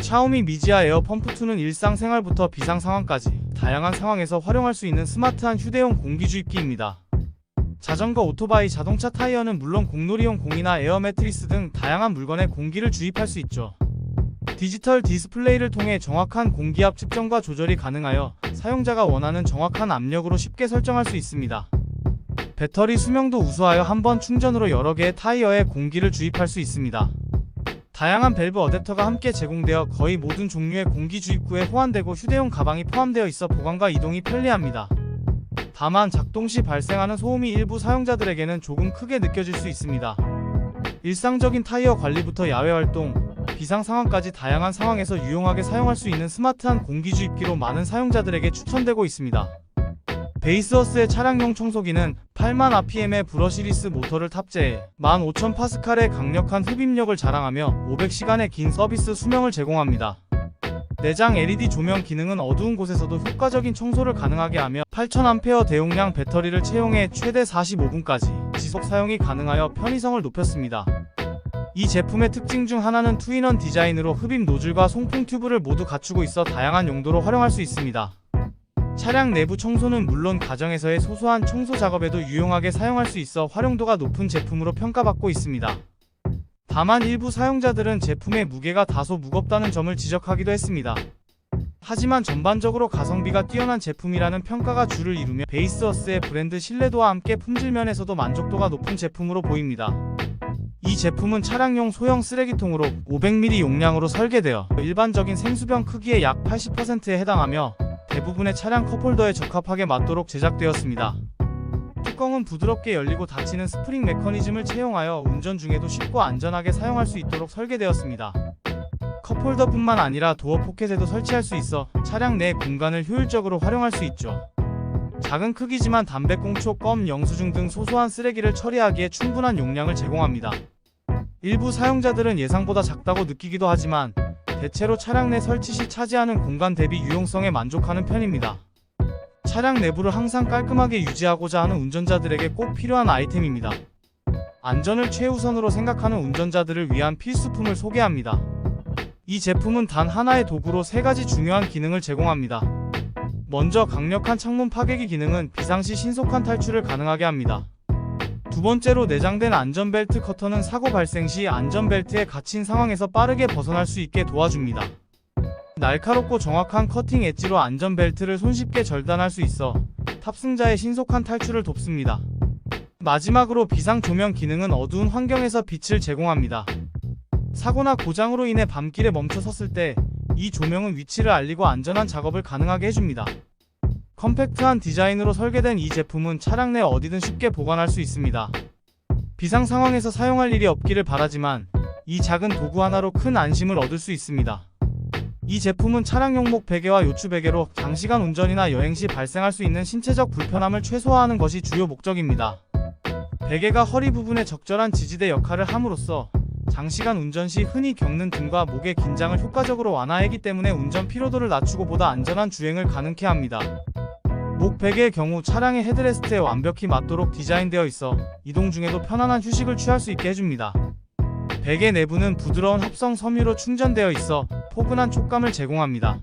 샤오미 미지아 에어 펌프2는 일상생활부터 비상상황까지 다양한 상황에서 활용할 수 있는 스마트한 휴대용 공기주입기입니다. 자전거, 오토바이, 자동차 타이어는 물론 공놀이용 공이나 에어 매트리스 등 다양한 물건에 공기를 주입할 수 있죠. 디지털 디스플레이를 통해 정확한 공기압 측정과 조절이 가능하여 사용자가 원하는 정확한 압력으로 쉽게 설정할 수 있습니다. 배터리 수명도 우수하여 한 번 충전으로 여러 개의 타이어에 공기를 주입할 수 있습니다. 다양한 밸브 어댑터가 함께 제공되어 거의 모든 종류의 공기 주입구에 호환되고 휴대용 가방이 포함되어 있어 보관과 이동이 편리합니다. 다만 작동 시 발생하는 소음이 일부 사용자들에게는 조금 크게 느껴질 수 있습니다. 일상적인 타이어 관리부터 야외 활동, 비상 상황까지 다양한 상황에서 유용하게 사용할 수 있는 스마트한 공기 주입기로 많은 사용자들에게 추천되고 있습니다. 베이스어스의 차량용 청소기는 80,000 rpm의 브러시리스 모터를 탑재해 15,000파스칼의 강력한 흡입력을 자랑하며 500시간의 긴 서비스 수명을 제공합니다. 내장 LED 조명 기능은 어두운 곳에서도 효과적인 청소를 가능하게 하며 8000A 대용량 배터리를 채용해 최대 45분까지 지속 사용이 가능하여 편의성을 높였습니다. 이 제품의 특징 중 하나는 투인원 디자인으로 흡입 노즐과 송풍 튜브를 모두 갖추고 있어 다양한 용도로 활용할 수 있습니다. 차량 내부 청소는 물론 가정에서의 소소한 청소 작업에도 유용하게 사용할 수 있어 활용도가 높은 제품으로 평가받고 있습니다. 다만 일부 사용자들은 제품의 무게가 다소 무겁다는 점을 지적하기도 했습니다. 하지만 전반적으로 가성비가 뛰어난 제품이라는 평가가 주를 이루며 베이스어스의 브랜드 신뢰도와 함께 품질 면에서도 만족도가 높은 제품으로 보입니다. 이 제품은 차량용 소형 쓰레기통으로 500ml 용량으로 설계되어 일반적인 생수병 크기의 약 80%에 해당하며 대부분의 차량 컵홀더에 적합하게 맞도록 제작되었습니다. 뚜껑은 부드럽게 열리고 닫히는 스프링 메커니즘을 채용하여 운전 중에도 쉽고 안전하게 사용할 수 있도록 설계되었습니다. 컵홀더뿐만 아니라 도어 포켓에도 설치할 수 있어 차량 내 공간을 효율적으로 활용할 수 있죠. 작은 크기지만 담배꽁초, 껌, 영수증 등 소소한 쓰레기를 처리하기에 충분한 용량을 제공합니다. 일부 사용자들은 예상보다 작다고 느끼기도 하지만 대체로 차량 내 설치 시 차지하는 공간 대비 유용성에 만족하는 편입니다. 차량 내부를 항상 깔끔하게 유지하고자 하는 운전자들에게 꼭 필요한 아이템입니다. 안전을 최우선으로 생각하는 운전자들을 위한 필수품을 소개합니다. 이 제품은 단 하나의 도구로 3가지 중요한 기능을 제공합니다. 먼저 강력한 창문 파괴기 기능은 비상시 신속한 탈출을 가능하게 합니다. 두 번째로 내장된 안전벨트 커터는 사고 발생 시 안전벨트에 갇힌 상황에서 빠르게 벗어날 수 있게 도와줍니다. 날카롭고 정확한 커팅 엣지로 안전벨트를 손쉽게 절단할 수 있어 탑승자의 신속한 탈출을 돕습니다. 마지막으로 비상 조명 기능은 어두운 환경에서 빛을 제공합니다. 사고나 고장으로 인해 밤길에 멈춰 섰을 때 이 조명은 위치를 알리고 안전한 작업을 가능하게 해줍니다. 컴팩트한 디자인으로 설계된 이 제품은 차량 내 어디든 쉽게 보관할 수 있습니다. 비상 상황에서 사용할 일이 없기를 바라지만 이 작은 도구 하나로 큰 안심을 얻을 수 있습니다. 이 제품은 차량용목 베개와 요추 베개로 장시간 운전이나 여행 시 발생할 수 있는 신체적 불편함을 최소화하는 것이 주요 목적입니다. 베개가 허리 부분에 적절한 지지대 역할을 함으로써 장시간 운전 시 흔히 겪는 등과 목의 긴장을 효과적으로 완화하기 때문에 운전 피로도를 낮추고 보다 안전한 주행을 가능케 합니다. 목 베개의 경우 차량의 헤드레스트에 완벽히 맞도록 디자인되어 있어 이동 중에도 편안한 휴식을 취할 수 있게 해줍니다. 베개 내부는 부드러운 합성 섬유로 충전되어 있어 포근한 촉감을 제공합니다.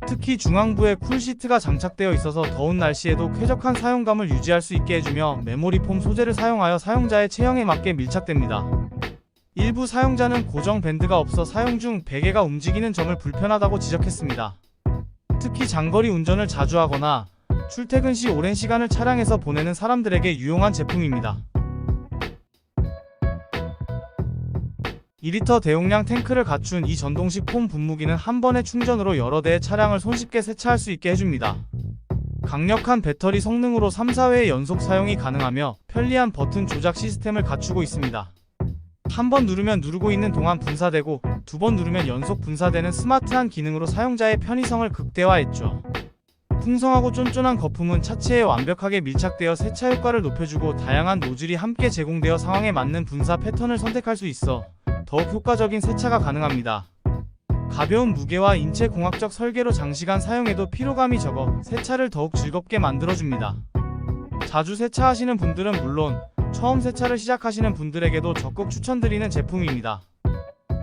특히 중앙부에 쿨시트가 장착되어 있어서 더운 날씨에도 쾌적한 사용감을 유지할 수 있게 해주며 메모리 폼 소재를 사용하여 사용자의 체형에 맞게 밀착됩니다. 일부 사용자는 고정 밴드가 없어 사용 중 베개가 움직이는 점을 불편하다고 지적했습니다. 특히 장거리 운전을 자주 하거나 출퇴근 시 오랜 시간을 차량에서 보내는 사람들에게 유용한 제품입니다. 2리터 대용량 탱크를 갖춘 이 전동식 폼 분무기는 한 번의 충전으로 여러 대의 차량을 손쉽게 세차할 수 있게 해줍니다. 강력한 배터리 성능으로 3-4회의 연속 사용이 가능하며 편리한 버튼 조작 시스템을 갖추고 있습니다. 한 번 누르면 누르고 있는 동안 분사되고 2번 누르면 연속 분사되는 스마트한 기능으로 사용자의 편의성을 극대화했죠. 풍성하고 쫀쫀한 거품은 차체에 완벽하게 밀착되어 세차 효과를 높여주고 다양한 노즐이 함께 제공되어 상황에 맞는 분사 패턴을 선택할 수 있어 더욱 효과적인 세차가 가능합니다. 가벼운 무게와 인체 공학적 설계로 장시간 사용해도 피로감이 적어 세차를 더욱 즐겁게 만들어줍니다. 자주 세차하시는 분들은 물론 처음 세차를 시작하시는 분들에게도 적극 추천드리는 제품입니다.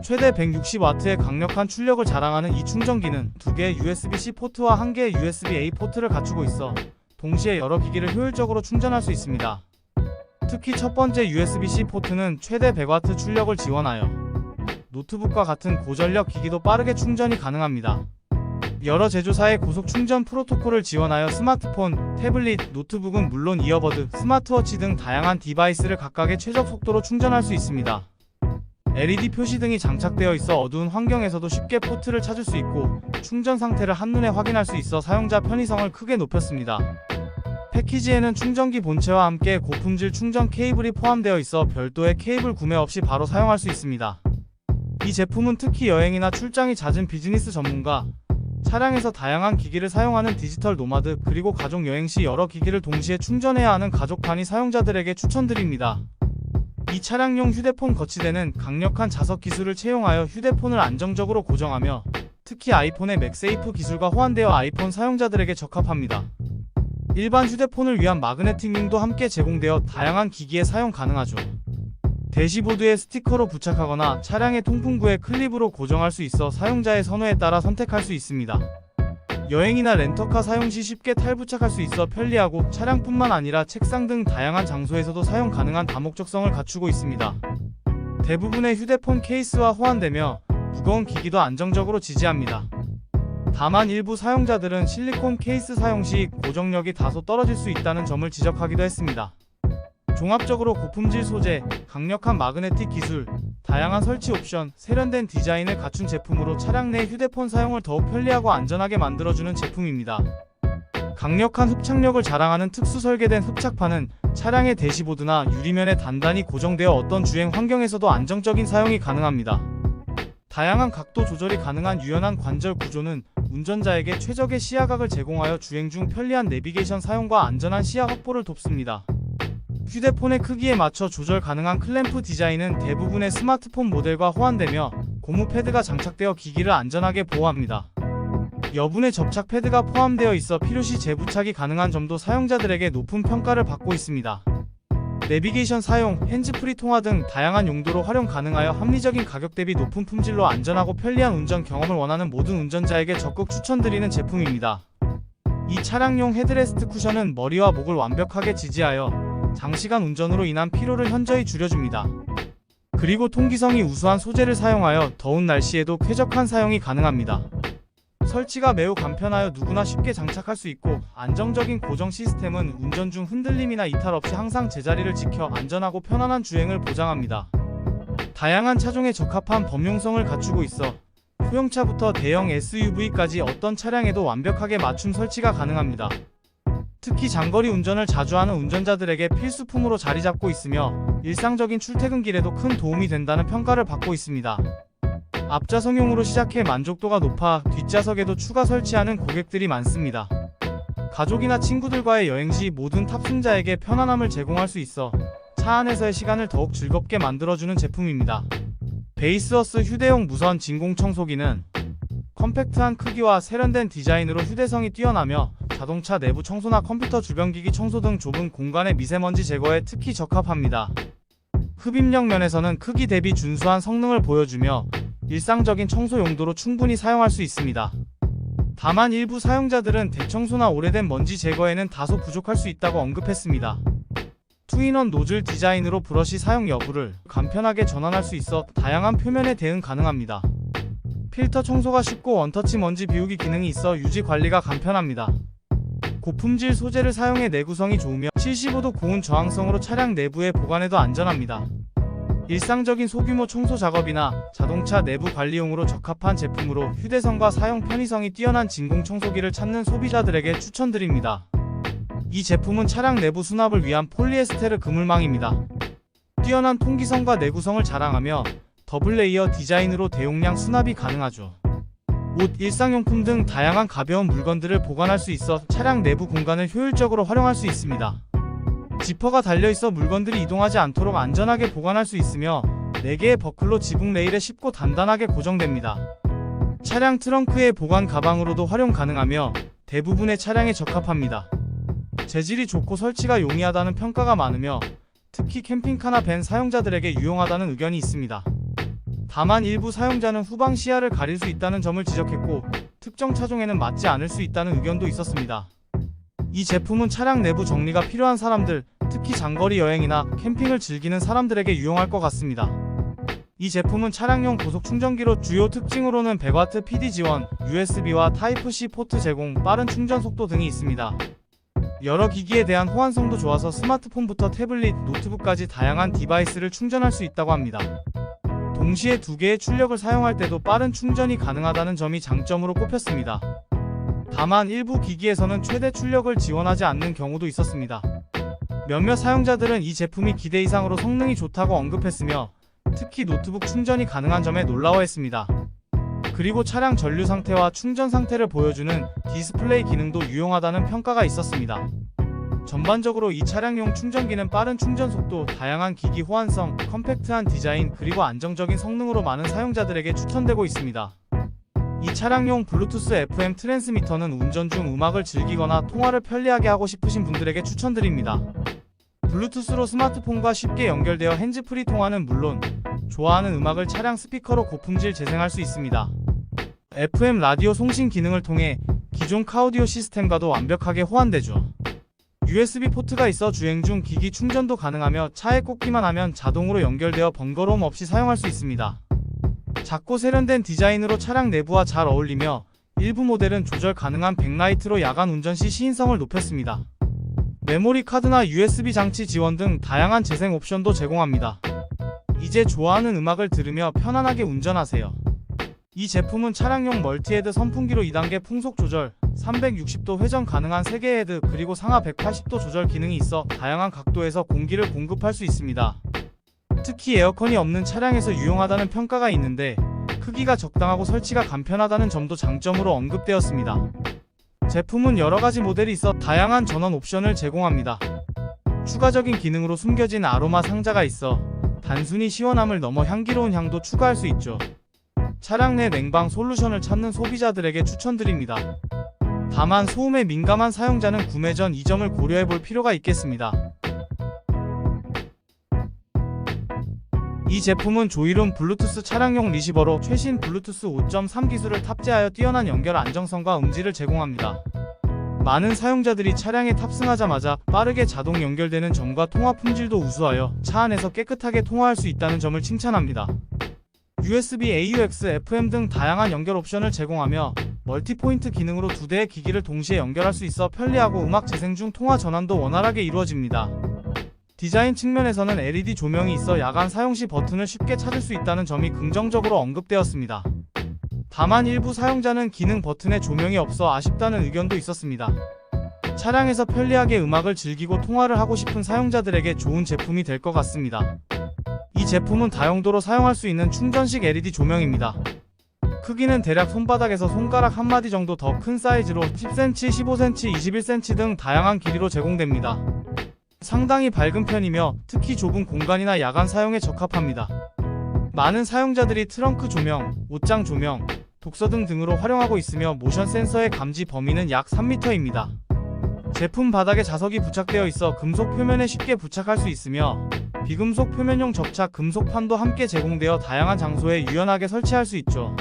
최대 160W의 강력한 출력을 자랑하는 이 충전기는 2개의 USB-C 포트와 1개의 USB-A 포트를 갖추고 있어 동시에 여러 기기를 효율적으로 충전할 수 있습니다. 특히 첫 번째 USB-C 포트는 최대 100W 출력을 지원하여 노트북과 같은 고전력 기기도 빠르게 충전이 가능합니다. 여러 제조사의 고속 충전 프로토콜을 지원하여 스마트폰, 태블릿, 노트북은 물론 이어버드, 스마트워치 등 다양한 디바이스를 각각의 최적 속도로 충전할 수 있습니다. LED 표시 등이 장착되어 있어 어두운 환경에서도 쉽게 포트를 찾을 수 있고 충전 상태를 한눈에 확인할 수 있어 사용자 편의성을 크게 높였습니다. 패키지에는 충전기 본체와 함께 고품질 충전 케이블이 포함되어 있어 별도의 케이블 구매 없이 바로 사용할 수 있습니다. 이 제품은 특히 여행이나 출장이 잦은 비즈니스 전문가, 차량에서 다양한 기기를 사용하는 디지털 노마드, 그리고 가족 여행 시 여러 기기를 동시에 충전해야 하는 가족 단위 사용자들에게 추천드립니다. 이 차량용 휴대폰 거치대는 강력한 자석 기술을 채용하여 휴대폰을 안정적으로 고정하며 특히 아이폰의 맥세이프 기술과 호환되어 아이폰 사용자들에게 적합합니다. 일반 휴대폰을 위한 마그네틱 링도 함께 제공되어 다양한 기기에 사용 가능하죠. 대시보드에 스티커로 부착하거나 차량의 통풍구에 클립으로 고정할 수 있어 사용자의 선호에 따라 선택할 수 있습니다. 여행이나 렌터카 사용 시 쉽게 탈부착할 수 있어 편리하고 차량뿐만 아니라 책상 등 다양한 장소에서도 사용 가능한 다목적성을 갖추고 있습니다. 대부분의 휴대폰 케이스와 호환되며 무거운 기기도 안정적으로 지지합니다. 다만 일부 사용자들은 실리콘 케이스 사용 시 고정력이 다소 떨어질 수 있다는 점을 지적하기도 했습니다. 종합적으로 고품질 소재, 강력한 마그네틱 기술, 다양한 설치 옵션, 세련된 디자인을 갖춘 제품으로 차량 내 휴대폰 사용을 더욱 편리하고 안전하게 만들어주는 제품입니다. 강력한 흡착력을 자랑하는 특수 설계된 흡착판은 차량의 대시보드나 유리면에 단단히 고정되어 어떤 주행 환경에서도 안정적인 사용이 가능합니다. 다양한 각도 조절이 가능한 유연한 관절 구조는 운전자에게 최적의 시야각을 제공하여 주행 중 편리한 내비게이션 사용과 안전한 시야 확보를 돕습니다. 휴대폰의 크기에 맞춰 조절 가능한 클램프 디자인은 대부분의 스마트폰 모델과 호환되며 고무 패드가 장착되어 기기를 안전하게 보호합니다. 여분의 접착 패드가 포함되어 있어 필요시 재부착이 가능한 점도 사용자들에게 높은 평가를 받고 있습니다. 내비게이션 사용, 핸즈프리 통화 등 다양한 용도로 활용 가능하여 합리적인 가격 대비 높은 품질로 안전하고 편리한 운전 경험을 원하는 모든 운전자에게 적극 추천드리는 제품입니다. 이 차량용 헤드레스트 쿠션은 머리와 목을 완벽하게 지지하여 장시간 운전으로 인한 피로를 현저히 줄여줍니다. 그리고 통기성이 우수한 소재를 사용하여 더운 날씨에도 쾌적한 사용이 가능합니다. 설치가 매우 간편하여 누구나 쉽게 장착할 수 있고 안정적인 고정 시스템은 운전 중 흔들림이나 이탈 없이 항상 제자리를 지켜 안전하고 편안한 주행을 보장합니다. 다양한 차종에 적합한 범용성을 갖추고 있어 소형차부터 대형 SUV까지 어떤 차량에도 완벽하게 맞춤 설치가 가능합니다. 특히 장거리 운전을 자주 하는 운전자들에게 필수품으로 자리 잡고 있으며 일상적인 출퇴근길에도 큰 도움이 된다는 평가를 받고 있습니다. 앞좌석용으로 시작해 만족도가 높아 뒷좌석에도 추가 설치하는 고객들이 많습니다. 가족이나 친구들과의 여행 시 모든 탑승자에게 편안함을 제공할 수 있어 차 안에서의 시간을 더욱 즐겁게 만들어주는 제품입니다. 베이스어스 휴대용 무선 진공 청소기는 컴팩트한 크기와 세련된 디자인으로 휴대성이 뛰어나며 자동차 내부 청소나 컴퓨터 주변 기기 청소 등 좁은 공간의 미세먼지 제거에 특히 적합합니다. 흡입력 면에서는 크기 대비 준수한 성능을 보여주며 일상적인 청소 용도로 충분히 사용할 수 있습니다. 다만 일부 사용자들은 대청소나 오래된 먼지 제거에는 다소 부족할 수 있다고 언급했습니다. 투인원 노즐 디자인으로 브러시 사용 여부를 간편하게 전환할 수 있어 다양한 표면에 대응 가능합니다. 필터 청소가 쉽고 원터치 먼지 비우기 기능이 있어 유지 관리가 간편합니다. 고품질 소재를 사용해 내구성이 좋으며 75도 고온 저항성으로 차량 내부에 보관해도 안전합니다. 일상적인 소규모 청소 작업이나 자동차 내부 관리용으로 적합한 제품으로 휴대성과 사용 편의성이 뛰어난 진공 청소기를 찾는 소비자들에게 추천드립니다. 이 제품은 차량 내부 수납을 위한 폴리에스테르 그물망입니다. 뛰어난 통기성과 내구성을 자랑하며 더블 레이어 디자인으로 대용량 수납이 가능하죠. 옷, 일상용품 등 다양한 가벼운 물건들을 보관할 수 있어 차량 내부 공간을 효율적으로 활용할 수 있습니다. 지퍼가 달려있어 물건들이 이동하지 않도록 안전하게 보관할 수 있으며 4개의 버클로 지붕 레일에 쉽고 단단하게 고정됩니다. 차량 트렁크의 보관 가방으로도 활용 가능하며 대부분의 차량에 적합합니다. 재질이 좋고 설치가 용이하다는 평가가 많으며 특히 캠핑카나 밴 사용자들에게 유용하다는 의견이 있습니다. 다만 일부 사용자는 후방 시야를 가릴 수 있다는 점을 지적했고, 특정 차종에는 맞지 않을 수 있다는 의견도 있었습니다. 이 제품은 차량 내부 정리가 필요한 사람들, 특히 장거리 여행이나 캠핑을 즐기는 사람들에게 유용할 것 같습니다. 이 제품은 차량용 고속 충전기로 주요 특징으로는 100W PD 지원, USB와 타입C 포트 제공, 빠른 충전 속도 등이 있습니다. 여러 기기에 대한 호환성도 좋아서 스마트폰부터 태블릿, 노트북까지 다양한 디바이스를 충전할 수 있다고 합니다. 동시에 두 개의 출력을 사용할 때도 빠른 충전이 가능하다는 점이 장점으로 꼽혔습니다. 다만 일부 기기에서는 최대 출력을 지원하지 않는 경우도 있었습니다. 몇몇 사용자들은 이 제품이 기대 이상으로 성능이 좋다고 언급했으며, 특히 노트북 충전이 가능한 점에 놀라워했습니다. 그리고 차량 전류 상태와 충전 상태를 보여주는 디스플레이 기능도 유용하다는 평가가 있었습니다. 전반적으로 이 차량용 충전기는 빠른 충전 속도, 다양한 기기 호환성, 컴팩트한 디자인, 그리고 안정적인 성능으로 많은 사용자들에게 추천되고 있습니다. 이 차량용 블루투스 FM 트랜스미터는 운전 중 음악을 즐기거나 통화를 편리하게 하고 싶으신 분들에게 추천드립니다. 블루투스로 스마트폰과 쉽게 연결되어 핸즈프리 통화는 물론, 좋아하는 음악을 차량 스피커로 고품질 재생할 수 있습니다. FM 라디오 송신 기능을 통해 기존 카오디오 시스템과도 완벽하게 호환되죠. USB 포트가 있어 주행 중 기기 충전도 가능하며 차에 꽂기만 하면 자동으로 연결되어 번거로움 없이 사용할 수 있습니다. 작고 세련된 디자인으로 차량 내부와 잘 어울리며, 일부 모델은 조절 가능한 백라이트로 야간 운전 시 시인성을 높였습니다. 메모리 카드나 USB 장치 지원 등 다양한 재생 옵션도 제공합니다. 이제 좋아하는 음악을 들으며 편안하게 운전하세요. 이 제품은 차량용 멀티헤드 선풍기로 2단계 풍속 조절, 360도 회전 가능한 3개의 헤드, 그리고 상하 180도 조절 기능이 있어 다양한 각도에서 공기를 공급할 수 있습니다. 특히 에어컨이 없는 차량에서 유용하다는 평가가 있는데, 크기가 적당하고 설치가 간편하다는 점도 장점으로 언급되었습니다. 제품은 여러가지 모델이 있어 다양한 전원 옵션을 제공합니다. 추가적인 기능으로 숨겨진 아로마 상자가 있어 단순히 시원함을 넘어 향기로운 향도 추가할 수 있죠. 차량 내 냉방 솔루션을 찾는 소비자들에게 추천드립니다. 다만 소음에 민감한 사용자는 구매 전 이 점을 고려해볼 필요가 있겠습니다. 이 제품은 조이룸 블루투스 차량용 리시버로 최신 블루투스 5.3 기술을 탑재하여 뛰어난 연결 안정성과 음질을 제공합니다. 많은 사용자들이 차량에 탑승하자마자 빠르게 자동 연결되는 점과 통화 품질도 우수하여 차 안에서 깨끗하게 통화할 수 있다는 점을 칭찬합니다. USB, AUX, FM 등 다양한 연결 옵션을 제공하며 멀티포인트 기능으로 두 대의 기기를 동시에 연결할 수 있어 편리하고 음악 재생 중 통화 전환도 원활하게 이루어집니다. 디자인 측면에서는 LED 조명이 있어 야간 사용 시 버튼을 쉽게 찾을 수 있다는 점이 긍정적으로 언급되었습니다. 다만 일부 사용자는 기능 버튼에 조명이 없어 아쉽다는 의견도 있었습니다. 차량에서 편리하게 음악을 즐기고 통화를 하고 싶은 사용자들에게 좋은 제품이 될 것 같습니다. 이 제품은 다용도로 사용할 수 있는 충전식 LED 조명입니다. 크기는 대략 손바닥에서 손가락 한마디 정도 더 큰 사이즈로 10cm, 15cm, 21cm 등 다양한 길이로 제공됩니다. 상당히 밝은 편이며 특히 좁은 공간이나 야간 사용에 적합합니다. 많은 사용자들이 트렁크 조명, 옷장 조명, 독서등 등으로 활용하고 있으며 모션 센서의 감지 범위는 약 3m입니다. 제품 바닥에 자석이 부착되어 있어 금속 표면에 쉽게 부착할 수 있으며, 비금속 표면용 접착 금속판도 함께 제공되어 다양한 장소에 유연하게 설치할 수 있죠.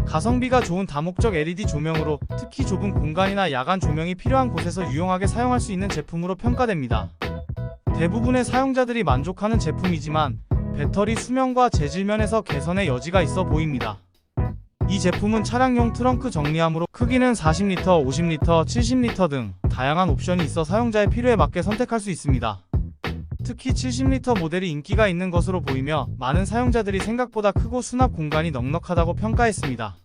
가성비가 좋은 다목적 LED 조명으로 특히 좁은 공간이나 야간 조명이 필요한 곳에서 유용하게 사용할 수 있는 제품으로 평가됩니다. 대부분의 사용자들이 만족하는 제품이지만 배터리 수명과 재질 면에서 개선의 여지가 있어 보입니다. 이 제품은 차량용 트렁크 정리함으로 크기는 40L, 50L, 70L 등 다양한 옵션이 있어 사용자의 필요에 맞게 선택할 수 있습니다. 특히 70L 모델이 인기가 있는 것으로 보이며 많은 사용자들이 생각보다 크고 수납 공간이 넉넉하다고 평가했습니다.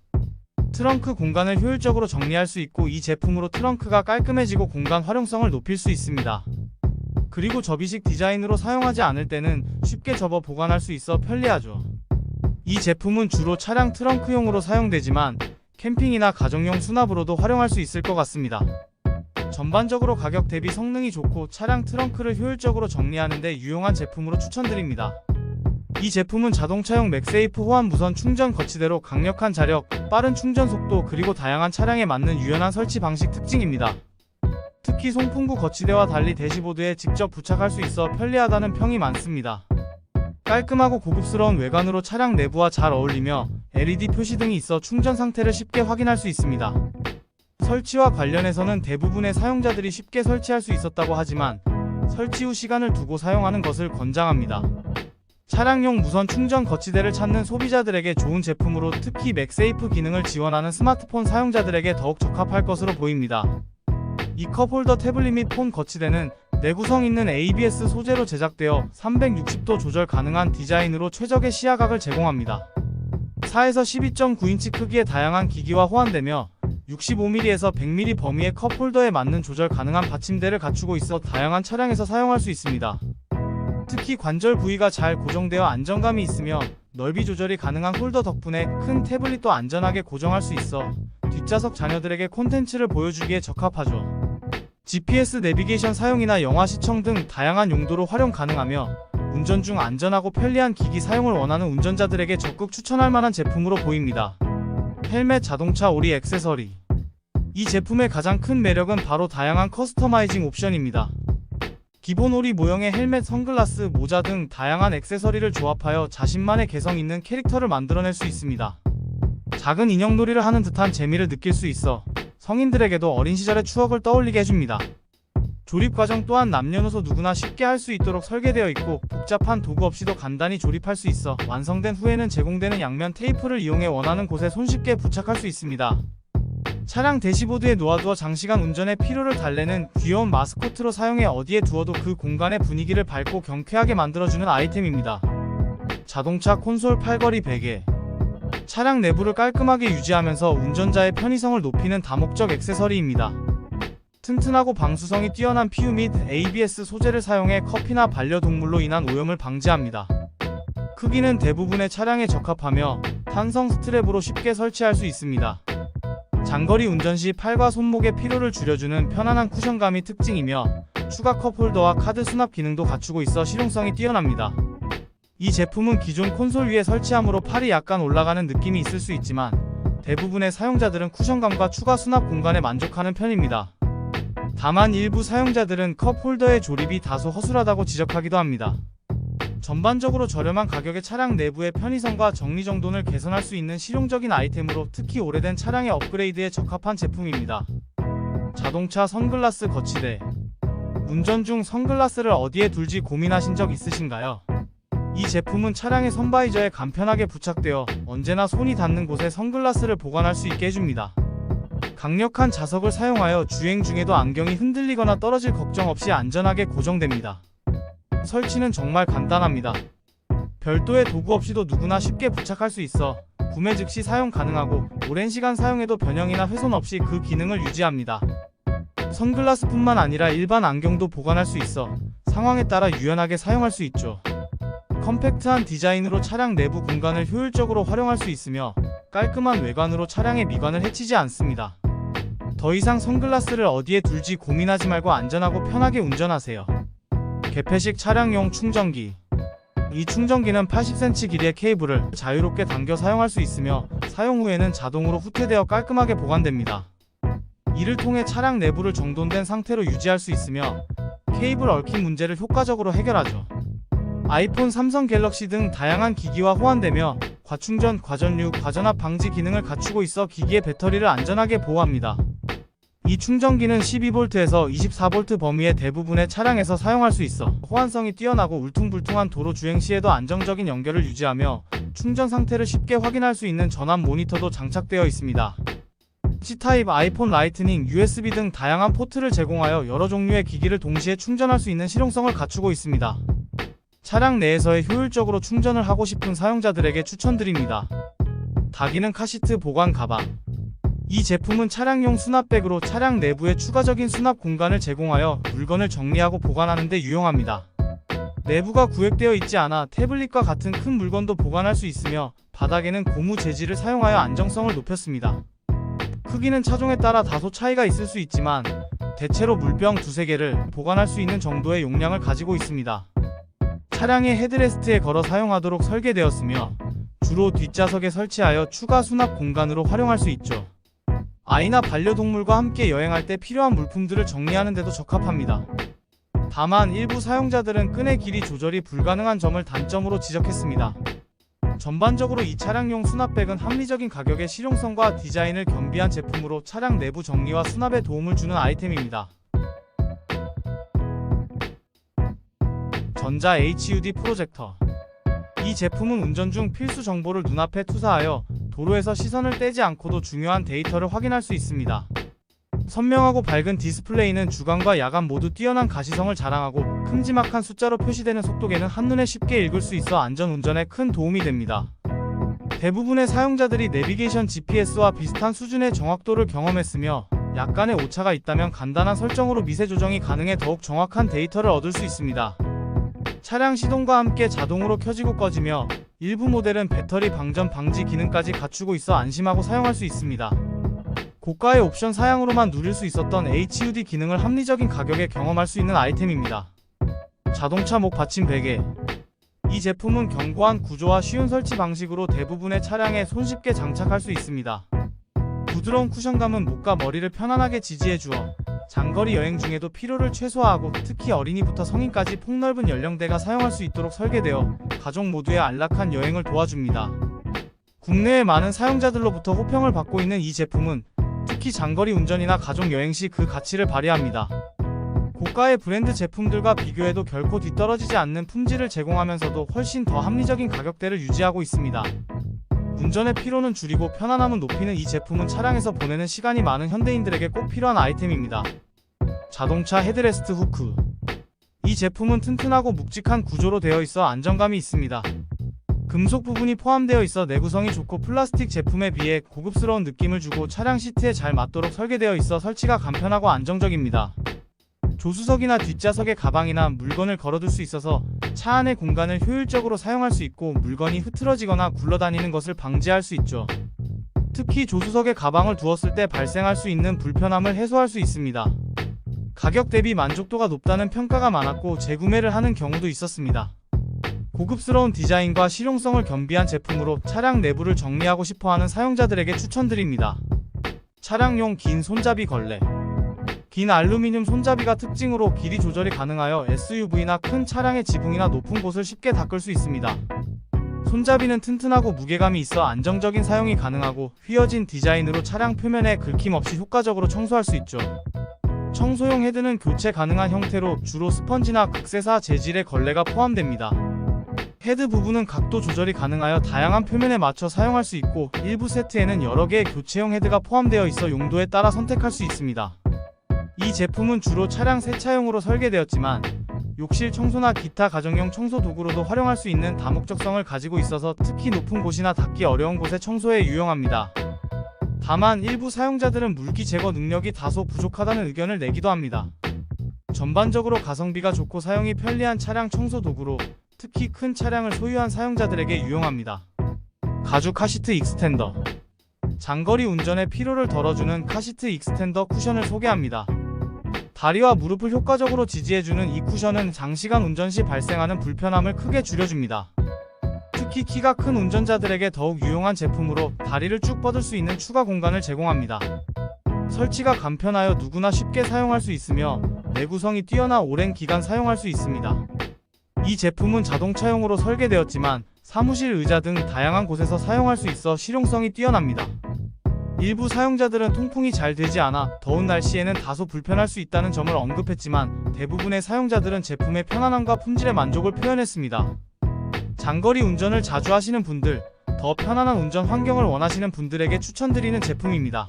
트렁크 공간을 효율적으로 정리할 수 있고 이 제품으로 트렁크가 깔끔해지고 공간 활용성을 높일 수 있습니다. 그리고 접이식 디자인으로 사용하지 않을 때는 쉽게 접어 보관할 수 있어 편리하죠. 이 제품은 주로 차량 트렁크용으로 사용되지만 캠핑이나 가정용 수납으로도 활용할 수 있을 것 같습니다. 전반적으로 가격 대비 성능이 좋고 차량 트렁크를 효율적으로 정리하는 데 유용한 제품으로 추천드립니다. 이 제품은 자동차용 맥세이프 호환 무선 충전 거치대로 강력한 자력, 빠른 충전 속도, 그리고 다양한 차량에 맞는 유연한 설치 방식 특징입니다. 특히 송풍구 거치대와 달리 대시보드에 직접 부착할 수 있어 편리하다는 평이 많습니다. 깔끔하고 고급스러운 외관으로 차량 내부와 잘 어울리며 LED 표시 등이 있어 충전 상태를 쉽게 확인할 수 있습니다. 설치와 관련해서는 대부분의 사용자들이 쉽게 설치할 수 있었다고 하지만 설치 후 시간을 두고 사용하는 것을 권장합니다. 차량용 무선 충전 거치대를 찾는 소비자들에게 좋은 제품으로 특히 맥세이프 기능을 지원하는 스마트폰 사용자들에게 더욱 적합할 것으로 보입니다. 이 컵홀더 태블릿 및 폰 거치대는 내구성 있는 ABS 소재로 제작되어 360도 조절 가능한 디자인으로 최적의 시야각을 제공합니다. 4에서 12.9인치 크기의 다양한 기기와 호환되며 65mm에서 100mm 범위의 컵홀더에 맞는 조절 가능한 받침대를 갖추고 있어 다양한 차량에서 사용할 수 있습니다. 특히 관절 부위가 잘 고정되어 안정감이 있으며 넓이 조절이 가능한 홀더 덕분에 큰 태블릿도 안전하게 고정할 수 있어 뒷좌석 자녀들에게 콘텐츠를 보여주기에 적합하죠. GPS 내비게이션 사용이나 영화 시청 등 다양한 용도로 활용 가능하며 운전 중 안전하고 편리한 기기 사용을 원하는 운전자들에게 적극 추천할 만한 제품으로 보입니다. 헬멧 자동차 오리 액세서리. 이 제품의 가장 큰 매력은 바로 다양한 커스터마이징 옵션입니다. 기본 오리 모형의 헬멧, 선글라스, 모자 등 다양한 액세서리를 조합하여 자신만의 개성 있는 캐릭터를 만들어낼 수 있습니다. 작은 인형놀이를 하는 듯한 재미를 느낄 수 있어 성인들에게도 어린 시절의 추억을 떠올리게 해줍니다. 조립 과정 또한 남녀노소 누구나 쉽게 할 수 있도록 설계되어 있고 복잡한 도구 없이도 간단히 조립할 수 있어 완성된 후에는 제공되는 양면 테이프를 이용해 원하는 곳에 손쉽게 부착할 수 있습니다. 차량 대시보드에 놓아두어 장시간 운전의 피로를 달래는 귀여운 마스코트로 사용해 어디에 두어도 그 공간의 분위기를 밝고 경쾌하게 만들어주는 아이템입니다. 자동차 콘솔 팔걸이 베개. 차량 내부를 깔끔하게 유지하면서 운전자의 편의성을 높이는 다목적 액세서리입니다. 튼튼하고 방수성이 뛰어난 PU 및 ABS 소재를 사용해 커피나 반려동물로 인한 오염을 방지합니다. 크기는 대부분의 차량에 적합하며 탄성 스트랩으로 쉽게 설치할 수 있습니다. 장거리 운전 시 팔과 손목의 피로를 줄여주는 편안한 쿠션감이 특징이며 추가 컵홀더와 카드 수납 기능도 갖추고 있어 실용성이 뛰어납니다. 이 제품은 기존 콘솔 위에 설치함으로 팔이 약간 올라가는 느낌이 있을 수 있지만 대부분의 사용자들은 쿠션감과 추가 수납 공간에 만족하는 편입니다. 다만 일부 사용자들은 컵홀더의 조립이 다소 허술하다고 지적하기도 합니다. 전반적으로 저렴한 가격에 차량 내부의 편의성과 정리정돈을 개선할 수 있는 실용적인 아이템으로 특히 오래된 차량의 업그레이드에 적합한 제품입니다. 자동차 선글라스 거치대. 운전 중 선글라스를 어디에 둘지 고민하신 적 있으신가요? 이 제품은 차량의 선바이저에 간편하게 부착되어 언제나 손이 닿는 곳에 선글라스를 보관할 수 있게 해줍니다. 강력한 자석을 사용하여 주행 중에도 안경이 흔들리거나 떨어질 걱정 없이 안전하게 고정됩니다. 설치는 정말 간단합니다. 별도의 도구 없이도 누구나 쉽게 부착할 수 있어 구매 즉시 사용 가능하고 오랜 시간 사용해도 변형이나 훼손 없이 그 기능을 유지합니다. 선글라스뿐만 아니라 일반 안경도 보관할 수 있어 상황에 따라 유연하게 사용할 수 있죠. 컴팩트한 디자인으로 차량 내부 공간을 효율적으로 활용할 수 있으며 깔끔한 외관으로 차량의 미관을 해치지 않습니다. 더 이상 선글라스를 어디에 둘지 고민하지 말고 안전하고 편하게 운전하세요. 개폐식 차량용 충전기. 이 충전기는 80cm 길이의 케이블을 자유롭게 당겨 사용할 수 있으며 사용 후에는 자동으로 후퇴되어 깔끔하게 보관됩니다. 이를 통해 차량 내부를 정돈된 상태로 유지할 수 있으며 케이블 얽힘 문제를 효과적으로 해결하죠. 아이폰, 삼성 갤럭시 등 다양한 기기와 호환되며 과충전, 과전류, 과전압 방지 기능을 갖추고 있어 기기의 배터리를 안전하게 보호합니다. 이 충전기는 12V에서 24V 범위의 대부분의 차량에서 사용할 수 있어 호환성이 뛰어나고 울퉁불퉁한 도로 주행 시에도 안정적인 연결을 유지하며 충전 상태를 쉽게 확인할 수 있는 전압 모니터도 장착되어 있습니다. C타입, 아이폰 라이트닝, USB 등 다양한 포트를 제공하여 여러 종류의 기기를 동시에 충전할 수 있는 실용성을 갖추고 있습니다. 차량 내에서의 효율적으로 충전을 하고 싶은 사용자들에게 추천드립니다. 다기능 카시트 보관 가방. 이 제품은 차량용 수납백으로 차량 내부에 추가적인 수납 공간을 제공하여 물건을 정리하고 보관하는 데 유용합니다. 내부가 구획되어 있지 않아 태블릿과 같은 큰 물건도 보관할 수 있으며 바닥에는 고무 재질을 사용하여 안정성을 높였습니다. 크기는 차종에 따라 다소 차이가 있을 수 있지만 대체로 물병 2~3개를 보관할 수 있는 정도의 용량을 가지고 있습니다. 차량의 헤드레스트에 걸어 사용하도록 설계되었으며 주로 뒷좌석에 설치하여 추가 수납 공간으로 활용할 수 있죠. 아이나 반려동물과 함께 여행할 때 필요한 물품들을 정리하는 데도 적합합니다. 다만 일부 사용자들은 끈의 길이 조절이 불가능한 점을 단점으로 지적했습니다. 전반적으로 이 차량용 수납백은 합리적인 가격의 실용성과 디자인을 겸비한 제품으로 차량 내부 정리와 수납에 도움을 주는 아이템입니다. 전자 HUD 프로젝터. 이 제품은 운전 중 필수 정보를 눈앞에 투사하여 도로에서 시선을 떼지 않고도 중요한 데이터를 확인할 수 있습니다. 선명하고 밝은 디스플레이는 주간과 야간 모두 뛰어난 가시성을 자랑하고 큼지막한 숫자로 표시되는 속도계는 한눈에 쉽게 읽을 수 있어 안전운전에 큰 도움이 됩니다. 대부분의 사용자들이 내비게이션 GPS와 비슷한 수준의 정확도를 경험했으며 약간의 오차가 있다면 간단한 설정으로 미세 조정이 가능해 더욱 정확한 데이터를 얻을 수 있습니다. 차량 시동과 함께 자동으로 켜지고 꺼지며 일부 모델은 배터리 방전 방지 기능까지 갖추고 있어 안심하고 사용할 수 있습니다. 고가의 옵션 사양으로만 누릴 수 있었던 HUD 기능을 합리적인 가격에 경험할 수 있는 아이템입니다. 자동차 목 받침 베개. 이 제품은 견고한 구조와 쉬운 설치 방식으로 대부분의 차량에 손쉽게 장착할 수 있습니다. 부드러운 쿠션감은 목과 머리를 편안하게 지지해 주어 장거리 여행 중에도 피로를 최소화하고 특히 어린이부터 성인까지 폭넓은 연령대가 사용할 수 있도록 설계되어 가족 모두의 안락한 여행을 도와줍니다. 국내의 많은 사용자들로부터 호평을 받고 있는 이 제품은 특히 장거리 운전이나 가족 여행 시 그 가치를 발휘합니다. 고가의 브랜드 제품들과 비교해도 결코 뒤떨어지지 않는 품질을 제공하면서도 훨씬 더 합리적인 가격대를 유지하고 있습니다. 운전의 피로는 줄이고 편안함은 높이는 이 제품은 차량에서 보내는 시간이 많은 현대인들에게 꼭 필요한 아이템입니다. 자동차 헤드레스트 후크. 이 제품은 튼튼하고 묵직한 구조로 되어 있어 안정감이 있습니다. 금속 부분이 포함되어 있어 내구성이 좋고 플라스틱 제품에 비해 고급스러운 느낌을 주고 차량 시트에 잘 맞도록 설계되어 있어 설치가 간편하고 안정적입니다. 조수석이나 뒷좌석에 가방이나 물건을 걸어둘 수 있어서 차 안의 공간을 효율적으로 사용할 수 있고 물건이 흐트러지거나 굴러다니는 것을 방지할 수 있죠. 특히 조수석에 가방을 두었을 때 발생할 수 있는 불편함을 해소할 수 있습니다. 가격 대비 만족도가 높다는 평가가 많았고 재구매를 하는 경우도 있었습니다. 고급스러운 디자인과 실용성을 겸비한 제품으로 차량 내부를 정리하고 싶어하는 사용자들에게 추천드립니다. 차량용 긴 손잡이 걸레. 긴 알루미늄 손잡이가 특징으로 길이 조절이 가능하여 SUV나 큰 차량의 지붕이나 높은 곳을 쉽게 닦을 수 있습니다. 손잡이는 튼튼하고 무게감이 있어 안정적인 사용이 가능하고 휘어진 디자인으로 차량 표면에 긁힘 없이 효과적으로 청소할 수 있죠. 청소용 헤드는 교체 가능한 형태로 주로 스펀지나 극세사 재질의 걸레가 포함됩니다. 헤드 부분은 각도 조절이 가능하여 다양한 표면에 맞춰 사용할 수 있고 일부 세트에는 여러 개의 교체용 헤드가 포함되어 있어 용도에 따라 선택할 수 있습니다. 이 제품은 주로 차량 세차용으로 설계되었지만 욕실 청소나 기타 가정용 청소 도구로도 활용할 수 있는 다목적성을 가지고 있어서 특히 높은 곳이나 닿기 어려운 곳의 청소에 유용합니다. 다만 일부 사용자들은 물기 제거 능력이 다소 부족하다는 의견을 내기도 합니다. 전반적으로 가성비가 좋고 사용이 편리한 차량 청소 도구로 특히 큰 차량을 소유한 사용자들에게 유용합니다. 가죽 카시트 익스텐더. 장거리 운전의 피로를 덜어주는 카시트 익스텐더 쿠션을 소개합니다. 다리와 무릎을 효과적으로 지지해주는 이 쿠션은 장시간 운전 시 발생하는 불편함을 크게 줄여줍니다. 특히 키가 큰 운전자들에게 더욱 유용한 제품으로 다리를 쭉 뻗을 수 있는 추가 공간을 제공합니다. 설치가 간편하여 누구나 쉽게 사용할 수 있으며 내구성이 뛰어나 오랜 기간 사용할 수 있습니다. 이 제품은 자동차용으로 설계되었지만 사무실 의자 등 다양한 곳에서 사용할 수 있어 실용성이 뛰어납니다. 일부 사용자들은 통풍이 잘 되지 않아 더운 날씨에는 다소 불편할 수 있다는 점을 언급했지만 대부분의 사용자들은 제품의 편안함과 품질의 만족을 표현했습니다. 장거리 운전을 자주 하시는 분들, 더 편안한 운전 환경을 원하시는 분들에게 추천드리는 제품입니다.